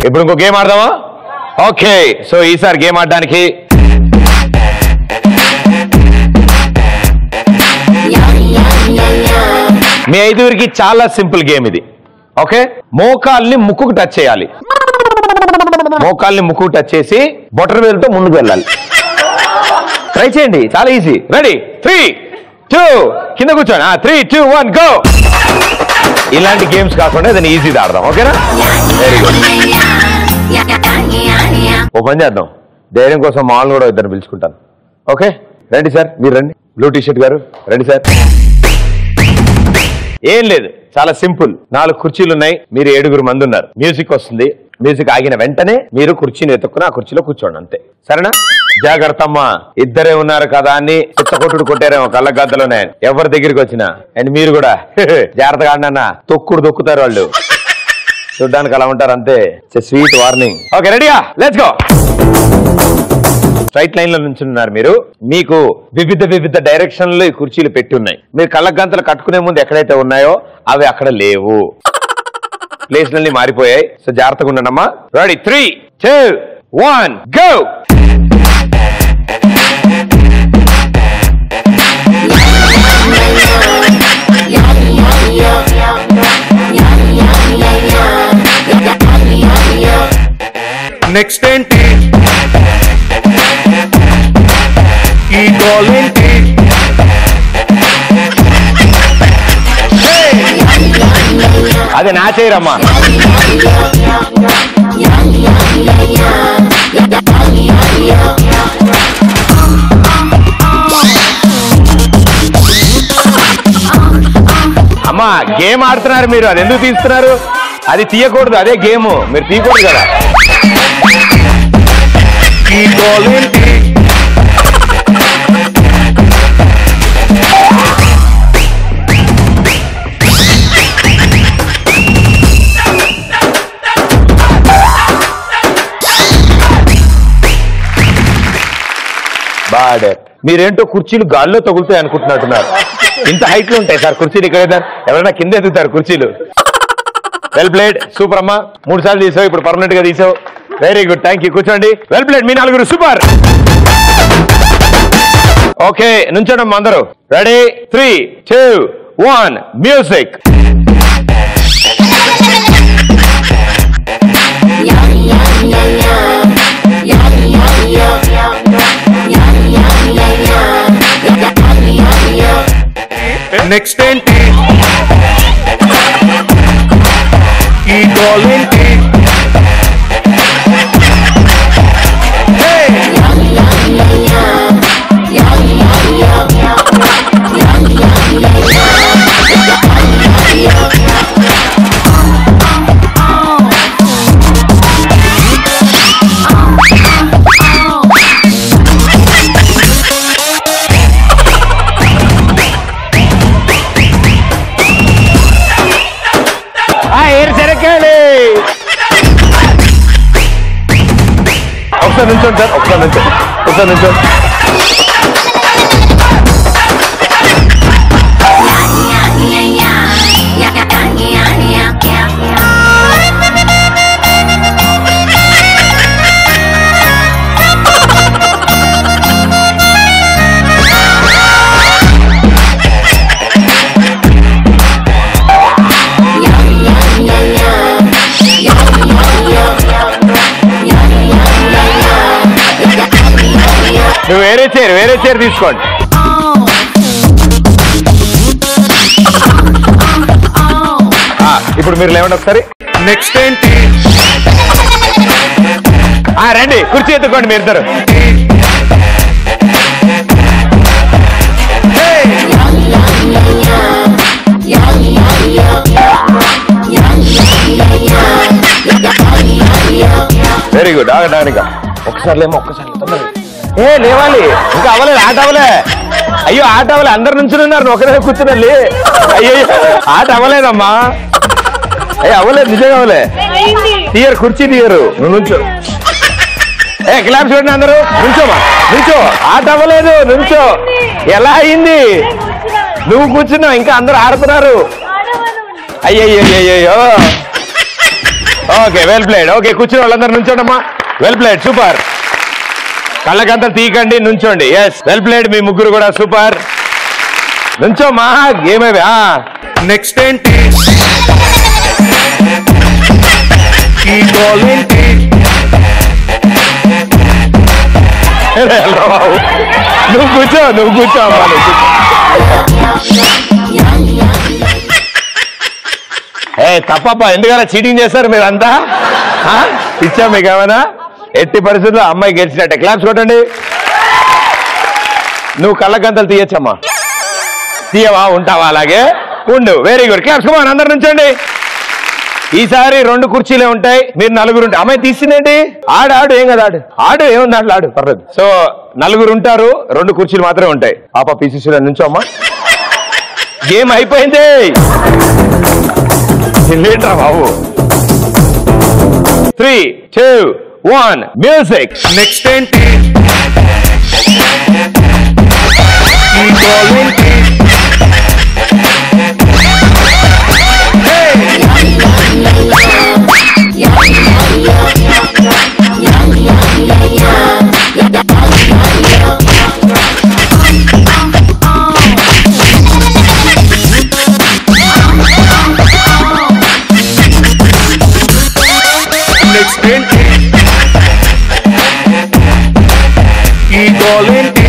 ఇప్పుడు ఇంకో game ఆడదామా? Okay, so ఈసారి గేమ్ ఆడడానికి మీ 5 చాలా సింపుల్ గేమ్ ఇది. ఓకే, మోకాల్ని ముక్కుకు టచ్ చేయాలి. మోకాల్ని ముక్కుకు టచ్ చేసి బొటన వేలుతో ముందుకు వెళ్ళాలి. ట్రై చేయండి, చాలా ఈజీ. రెడీ? 3, 2 కింద కూర్చోండి. 3, 2, 1 గో. ఇలాంటి గేమ్స్ కాకుండా ఏదైనా ఈజీ ఆడదాం. ఓకేనా? Very good. ఓ పని చేద్దాం, ధైర్యం కోసం మామూలు కూడా ఇద్దరు పిలుచుకుంటాను. ఓకే, రండి సార్, మీరు రండి. బ్లూ టీషర్ట్ గారు రండి సార్. ఏం లేదు, చాలా సింపుల్. 4 కుర్చీలు ఉన్నాయి, మీరు 7 మంది ఉన్నారు. మ్యూజిక్ వస్తుంది, మ్యూజిక్ ఆగిన వెంటనే మీరు కుర్చీని ఎత్తుక్కుని ఆ కుర్చీలో కూర్చోండి, అంతే. సరేనా? జాగ్రత్త అమ్మా, ఇద్దరే ఉన్నారు కదా అని కొట్టుడు కొట్టారేమో కళ్ళ గద్దలోనే ఎవరి దగ్గరికి వచ్చినా. అండ్ మీరు కూడా జాగ్రత్తగా ఆడినా తొక్కుడు దొక్కుతారు వాళ్ళు. చూడ్డానికి అలా ఉంటారు అంతే. Sweet warning. ఓకే, రెడీయా? Let's go. స్ట్రైట్ లైన్ లో నుంచున్నారు మీరు. మీకు వివిధ డైరెక్షన్లో ఈ కుర్చీలు పెట్టి ఉన్నాయి. మీరు కళ్ళ గంతలు కట్టుకునే ముందు ఎక్కడైతే ఉన్నాయో అవి అక్కడ లేవు, ప్లేస్లన్నీ మారిపోయాయి. సో జాగ్రత్తగా ఉండమ్మా. రెడీ? 3, 2, 1 గో. నెక్స్ట్ ఏంటి? ఈ గోల్ ఏంటి? అది నా చేయరమ్మా. అమ్మా, గేమ్ ఆడుతున్నారు మీరు, అది ఎందుకు తీస్తున్నారు? అది తీయకూడదు, అదే గేమ్, మీరు తీయకూడదు కదా. ఈ గోల్ ఏంటి? బాడ్. మీరేంటో కుర్చీలు గాల్లో తగులుతాయి అనుకుంటున్నట్టున్నారు. ఇంత హైట్ లో ఉంటాయి సార్ కుర్చీలు, ఇక్కడ ఎవరైనా కింద ఎదుగుతారు కుర్చీలు. వెల్ ప్లేడ్, సూపర్ అమ్మా. 3 సార్లు తీసావు, ఇప్పుడు పర్మనెంట్ గా తీసావు. Very good, thank you. కూర్చోండి. వెల్ ప్లేడ్, మీ 4 సూపర్. ఓకే, నుంచోండి అందరూ. రెడీ? 3, 2, 1 మ్యూజిక్. నెక్స్ట్ ఏంటి? ఈ గోల్ ఏంటి? ఒకసారి నుంచోండి సార్, ఒకసారి నుంచోండి. నువ్వు వేరే చైర్ తీసుకోండి. ఇప్పుడు మీరు లేవండి ఒకసారి. నెక్స్ట్ ఏంటి? రండి, కుర్చీ ఎత్తుకోండి మీరు ఇద్దరు. Very good. ఆగడానికి ఒక్కసారి లేవాలి. ఇంకా అవ్వలేదు, ఆట అవ్వలే. అయ్యో, ఆట అవ్వలే. అందరు నుంచి ఉన్నారు, ఒకరే కూర్చుని. అయ్యో, ఆట అవ్వలేదమ్మా. అయ్యో, అవ్వలేదు, నిజంగా అవ్వలే. తీయరు, కుర్చీ తీయరు. నువ్వు నుంచో. క్లాప్ చూడండి అందరూ. నుంచోమా, నుంచో. ఆట అవ్వలేదు, నుంచో. ఎలా అయింది? నువ్వు కూర్చున్నావు, ఇంకా అందరూ ఆడుతున్నారు. అయ్యయ్యో. Okay well played. ఓకే కూర్చుని వాళ్ళందరూ నుంచోండమ్మా. Well played, super. కళ్ళకంతా తీకండి, నుంచోండి. ఎస్ వెల్ ప్లేడ్, మీ ముగ్గురు కూడా సూపర్. నుంచోమ్మా. ఏమేవి నెక్స్ట్ ఏంటి ఈ గోల్ ఏంటి నువ్వు కూర్చో అమ్మా. తప్పప్ప ఎందుకలా చీటింగ్ చేస్తారు మీరంతా? ఇచ్చా మీకు ఏమైనా? ఎట్టి పరిస్థితుల్లో అమ్మాయి గెలిచినట్టే. క్లాప్స్ కొట్టండి. నువ్వు కళ్ళగంతలు తీయచ్చమ్మా. తీయవా? ఉంటావా? అలాగే ఉండు. Very good. క్లాప్స్ కమాన్, అందరు నుంచండి. ఈసారి 2 కుర్చీలే ఉంటాయి, మీరు 4 ఉంటాయి. అమ్మాయి తీసిందేంటి? ఆడు ఏం కదా, ఆడు ఏముంది దాంట్లో, ఆడు పర్లేదు. సో 4 ఉంటారు, 2 కుర్చీలు మాత్రమే ఉంటాయి. పాప పీసీసీలో నుంచో అమ్మా. గేమ్ అయిపోయింది. లేట్రా బాబు. 3, 2, 1 మ్యూజిక్. నెక్స్ట్ ఏంటి ఈ గోల్ ఏంటి నెక్స్ట్ ఏంటి ఈ గోల్ ఏంటి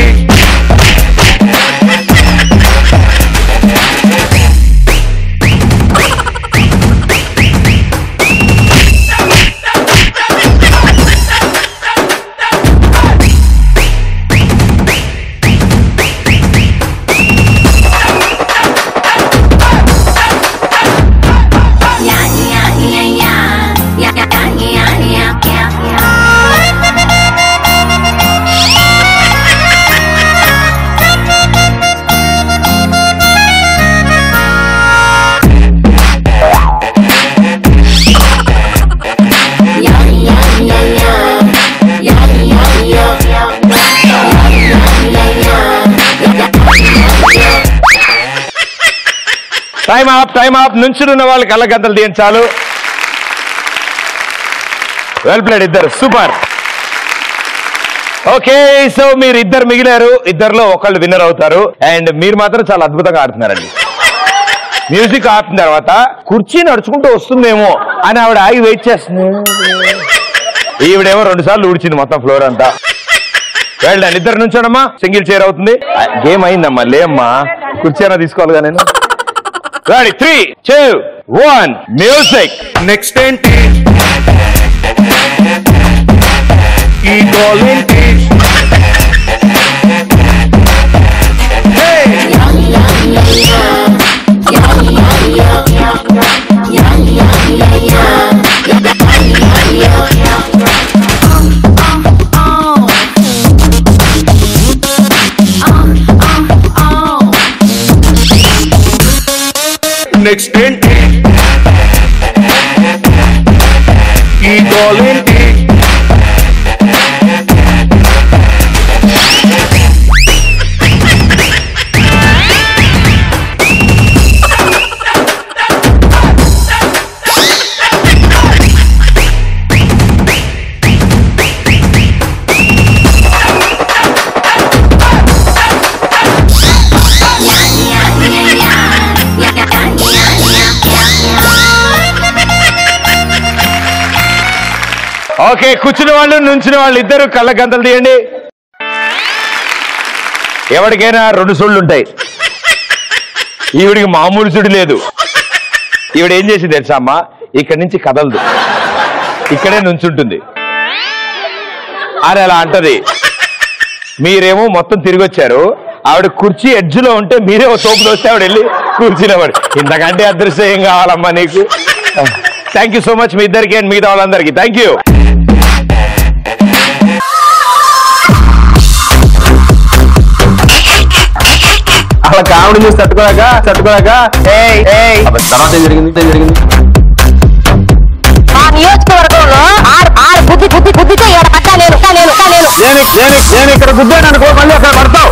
టైమ్ ఆఫ్. నుంచున్న వాళ్ళు కళ్ళగంతలు తీయండి చాలు. వెల్ ప్లేడ్ ఇద్దరు, సూపర్. ఓకే సో మీరు ఇద్దరు మిగిలారు, ఇద్దరులో ఒకళ్ళు విన్నర్ అవుతారు. అండ్ మీరు మాత్రం చాలా అద్భుతంగా ఆడుతున్నారండి. మ్యూజిక్ ఆపిన తర్వాత కుర్చీ నడుచుకుంటూ వస్తుందేమో అని ఆవిడ ఆగి వెయిట్ చేస్తుంది. ఈవిడేమో 2 సార్లు ఊడ్చింది మొత్తం ఫ్లోర్ అంతా. Well done. ఇద్దరు నుంచోడమ్మా, సింగిల్ చైర్ అవుతుంది. గేమ్ అయిందమ్మా. లేమ్మా, కుర్చీ అయినా తీసుకోవాలిగా నేను. Ready, 3, 2, 1 music. నెక్స్ట్ ఏంటి ఈ గోల్ ఏంటి నెక్స్ట్ ఏంటి ఈ గోల్ ఏంటి ఓకే కూర్చున్న వాళ్ళు నుంచిన వాళ్ళు ఇద్దరు కళ్ళగంతలు తీయండి. ఎవరికైనా 2 సుళ్ళు ఉంటాయి. ఈవిడికి మామూలు సుడి లేదు. ఈవిడ ఏం చేసింది తెలుసా అమ్మా? ఇక్కడి నుంచి కదలదు, ఇక్కడే నుంచుంటుంది. అని అలా అంటది. మీరేమో మొత్తం తిరిగి వచ్చారు. ఆవిడ కుర్చీ ఎడ్జ్లో ఉంటే మీరే ఓ తోపు దోస్తే ఆవిడ వెళ్ళి కూర్చుని పడి. ఇంతకంటే అదృష్టం ఏం కావాలమ్మా నీకు? థ్యాంక్ యూ సో మచ్ మీ ఇద్దరికి అండ్ మిగతా వాళ్ళందరికీ. Thank you. అలా కామెడీ చూసి తట్టుకోలేక తర్వాత జరిగింది. నియోజకవర్గంలో బుద్ధితో నేను ఇక్కడ గుద్దాను అనుకో, మళ్ళీ అక్కడ పడతావు.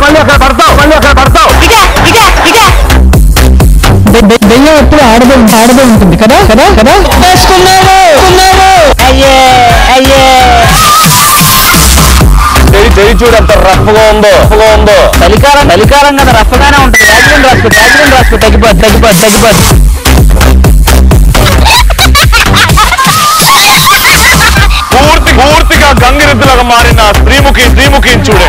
దెయ్యం ఎప్పుడు ఆడదే ఉంటుంది కదా కదా కదా వేసుకున్నాము అయ్యే అయ్యే చెయ్యి చూడు ఎంత రఫ్గా ఉందో చలికాలం కదా రఫ్గానే ఉంటుంది. రాజులను రాసుకో తగ్గిపోద్ది. పూర్తిగా గంగిరెద్దులాగా మారిన శ్రీముఖి చూడే.